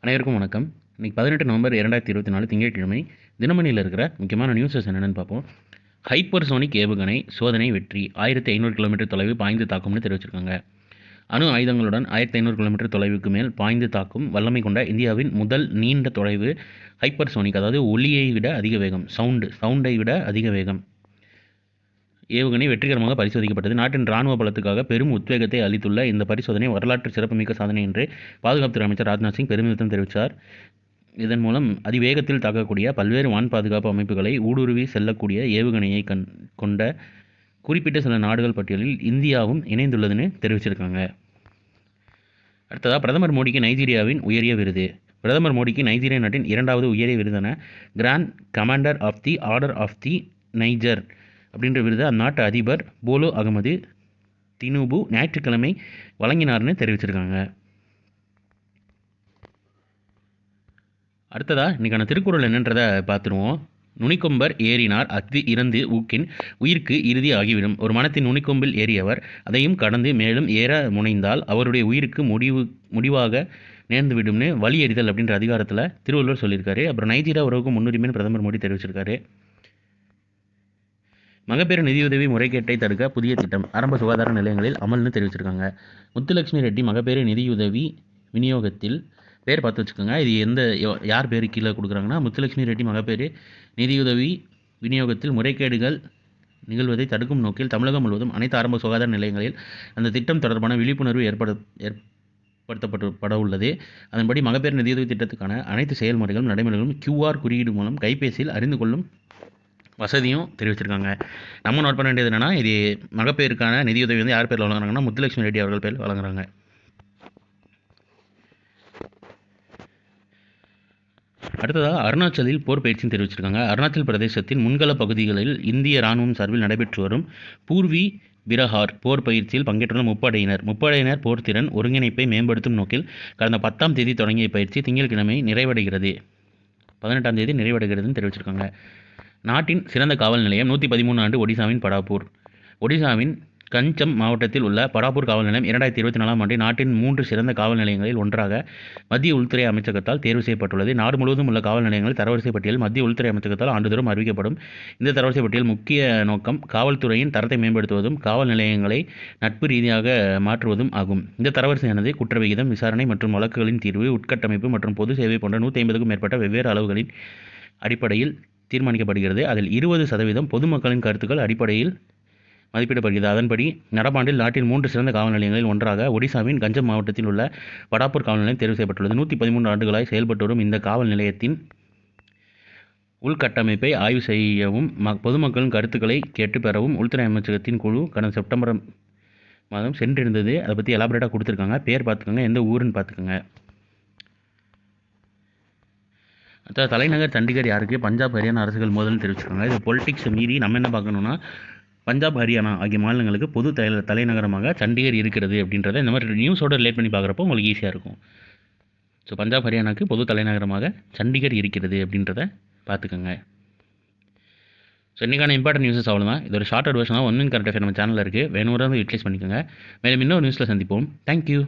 அனைவருக்கும் வணக்கம். இன்னைக்கு 18 நவம்பர் 2024 திங்கட்கிழமை. தினமணியில் இருக்கிற முக்கியமான நியூஸஸ் என்னென்னு பார்ப்போம். ஹைப்பர்சோனிக் ஏவுகணை சோதனை வெற்றி. 1500 கிலோமீட்டர் தொலைவு பாய்ந்து தாக்கும்னு தெரிவிச்சிருக்காங்க. அணு ஆயுதங்களுடன் 1500 கிலோமீட்டர் தொலைவுக்கு மேல் பாய்ந்து தாக்கும் வல்லமை கொண்ட இந்தியாவின் முதல் நீண்ட தொலைவு ஹைப்பர்சோனிக், அதாவது ஒலியை விட அதிக வேகம், சவுண்டை விட அதிக வேகம் ஏவுகணை வெற்றிகரமாக பரிசோதிக்கப்பட்டது. நாட்டின் ராணுவ பலத்துக்காக பெரும் உத்வேகத்தை அளித்துள்ள இந்த பரிசோதனை வரலாற்று சிறப்புமிக்க சாதனை என்று பாதுகாப்புத்துறை அமைச்சர் ராஜ்நாத் சிங் பெருமிதம் தெரிவித்தார். இதன் மூலம் அதிவேகத்தில் தாக்கக்கூடிய பல்வேறு வான் பாதுகாப்பு அமைப்புகளை ஊடுருவி செல்லக்கூடிய ஏவுகணையை கொண்ட குறிப்பிட்ட சில நாடுகள் பட்டியலில் இந்தியாவும் இணைந்துள்ளதுன்னு தெரிவிச்சிருக்காங்க. அடுத்ததாக பிரதமர் மோடிக்கு நைஜீரியாவின் உயரிய விருது. பிரதமர் மோடிக்கு நைஜீரியா நாட்டின் 2வது உயரிய விருதான grand commander of the order of the Niger அப்படின்ற விருது அந்நாட்டு அதிபர் போலோ அகமது தினுபு ஞாயிற்றுக்கிழமை வழங்கினார்னு தெரிவிச்சிருக்காங்க. அடுத்ததாக இன்றைக்கான திருக்குறள் என்னன்றதை பார்த்துருவோம். நுனிக்கொம்பர் ஏறினார் அஃது இறந்து ஊக்கின் உயிர்க்கு இறுதி ஆகிவிடும். ஒரு மனத்தின் நுனிக்கொம்பில் ஏறியவர் அதையும் கடந்து மேலும் ஏற முனைந்தால் அவருடைய உயிருக்கு முடிவாக நேர்ந்துவிடும்னு வழி எறிதல் அப்படின்ற அதிகாரத்தில் திருவள்ளுவர் சொல்லியிருக்காரு. அப்புறம் நைஜீரியா உறவுக்கு முன்னுரிமைன்னு பிரதமர் மோடி தெரிவிச்சிருக்காரு. மகப்பேறு நிதியுதவி முறைகேட்டை தடுக்க புதிய திட்டம் ஆரம்ப சுகாதார நிலையங்களில் அமல்னு தெரிவிச்சிருக்காங்க. முத்துலட்சுமி ரெட்டி மகப்பேறு நிதியுதவி விநியோகத்தில் பேர் பார்த்து வச்சுக்கோங்க. இது யார் பேர் கீழே கொடுக்குறாங்கன்னா, முத்துலட்சுமி ரெட்டி மகப்பேறு நிதியுதவி விநியோகத்தில் முறைகேடுகள் நிகழ்வதை தடுக்கும் நோக்கில் தமிழகம் முழுவதும் அனைத்து ஆரம்ப சுகாதார நிலையங்களில் அந்த திட்டம் தொடர்பான விழிப்புணர்வு ஏற்படுத்தப்பட உள்ளது. அதன்படி மகப்பேறு நிதியுதவி திட்டத்துக்கான அனைத்து செயல்முறைகளும் நடைமுறைகளும் QR குறியீடு மூலம் கைபேசியில் அறிந்து கொள்ளும் வசதியும் தெரிவிச்சிருக்காங்க. நம்ம நோட் பண்ண வேண்டியது என்னென்னா, இது மகப்பேருக்கான நிதியுதவி வந்து யார் பேரில் வழங்குறாங்கன்னா, முத்துலட்சுமி ரெட்டி அவர்கள் பேரில் வழங்குறாங்க. அடுத்ததாக அருணாச்சலில் போர் பயிற்சின்னு தெரிவிச்சிருக்காங்க. அருணாச்சல் பிரதேசத்தின் முன்கள பகுதிகளில் இந்திய ராணுவம் சார்பில் நடைபெற்று வரும் பூர்வி பிரஹார் போர் பயிற்சியில் பங்கேற்றுள்ள முப்படையினர் போர்த்திறன் ஒருங்கிணைப்பை மேம்படுத்தும் நோக்கில் கடந்த 10ஆம் தேதி தொடங்கிய பயிற்சி திங்கட்கிழமை நிறைவடைகிறது. 18ஆம் தேதி நிறைவடைகிறதுன்னு தெரிவிச்சிருக்காங்க. நாட்டின் சிறந்த காவல் நிலையம் 113 ஆண்டு ஒடிசாவின் படாப்பூர். ஒடிசாவின் கஞ்சம் மாவட்டத்தில் உள்ள படாப்பூர் காவல் நிலையம் 2024ஆம் ஆண்டு நாட்டின் 3 சிறந்த காவல் நிலையங்களில் ஒன்றாக மத்திய உள்துறை அமைச்சகத்தால் தேர்வு செய்யப்பட்டுள்ளது. நாடு முழுவதும் உள்ள காவல் நிலையங்கள் தரவரிசை பட்டியல் மத்திய உள்துறை அமைச்சகத்தால் ஆண்டுதோறும் அறிவிக்கப்படும். இந்த தரவரிசை பட்டியல் முக்கிய நோக்கம் காவல்துறையின் தரத்தை மேம்படுத்துவதும் காவல் நிலையங்களை நட்பு ரீதியாக மாற்றுவதும் ஆகும். இந்த தரவரிசையானது குற்றவிகிதம், விசாரணை மற்றும் வழக்குகளின் தீர்வு, உட்கட்டமைப்பு மற்றும் பொது சேவை போன்ற 150க்கும் மேற்பட்ட வெவ்வேறு அளவுகளின் அடிப்படையில் தீர்மானிக்கப்படுகிறது. அதில் 20% பொதுமக்களின் கருத்துக்கள் அடிப்படையில் மதிப்பிடப்படுகிறது. அதன்படி நடப்பாண்டில் நாட்டின் 3 சிறந்த காவல் நிலையங்களில் ஒன்றாக ஒடிசாவின் கஞ்சம் மாவட்டத்தில் உள்ள படாப்பூர் காவல் நிலையம் தேர்வு செய்யப்பட்டுள்ளது. 113 ஆண்டுகளாய் செயல்பட்டு வரும் இந்த காவல் நிலையத்தின் உள்கட்டமைப்பை ஆய்வு செய்யவும் பொதுமக்களின் கருத்துக்களை கேட்டு பெறவும் உள்துறை அமைச்சகத்தின் குழு கடந்த செப்டம்பர் மாதம் சென்றிருந்தது. அதை பற்றி எலாபரேட்டாக கொடுத்துருக்காங்க. பேர் பார்த்துக்கோங்க, எந்த ஊருன்னு பார்த்துக்கோங்க. அடுத்த தலைநகர் சண்டிகர் யாருக்கு? பஞ்சாப், ஹரியானா அரசுகள் மோதல்னு தெரிவிச்சிருக்காங்க. இது பொலிட்டிக்ஸை மீறி நம்ம என்ன பார்க்கணுன்னா, பஞ்சாப், ஹரியானா ஆகிய மாநிலங்களுக்கு பொது தலைநகரமாக சண்டிகர் இருக்கிறது அப்படின்றத இந்த மாதிரி நியூஸோடு ரிலேட் பண்ணி பார்க்குறப்போ உங்களுக்கு ஈஸியாக இருக்கும். ஸோ பஞ்சாப், ஹரியானாவுக்கு பொது தலைநகரமாக சண்டிகர் இருக்கிறது அப்படின்றத பார்த்துக்கோங்க. ஸோ இன்றைக்கான இம்பார்ட்டன்ட் நியூஸஸ் அவ்வளோதான். இது ஒரு ஷார்ட் வெர்ஷனாக 1 மினிட் கரண்ட் அஃபேர் நம்ம சேனலில் இருக்குது. வேணுங்கிறத யூட்டிலைஸ் பண்ணிக்கோங்க. மேலும் இன்னொரு நியூஸில் சந்திப்போம். தேங்க்யூ.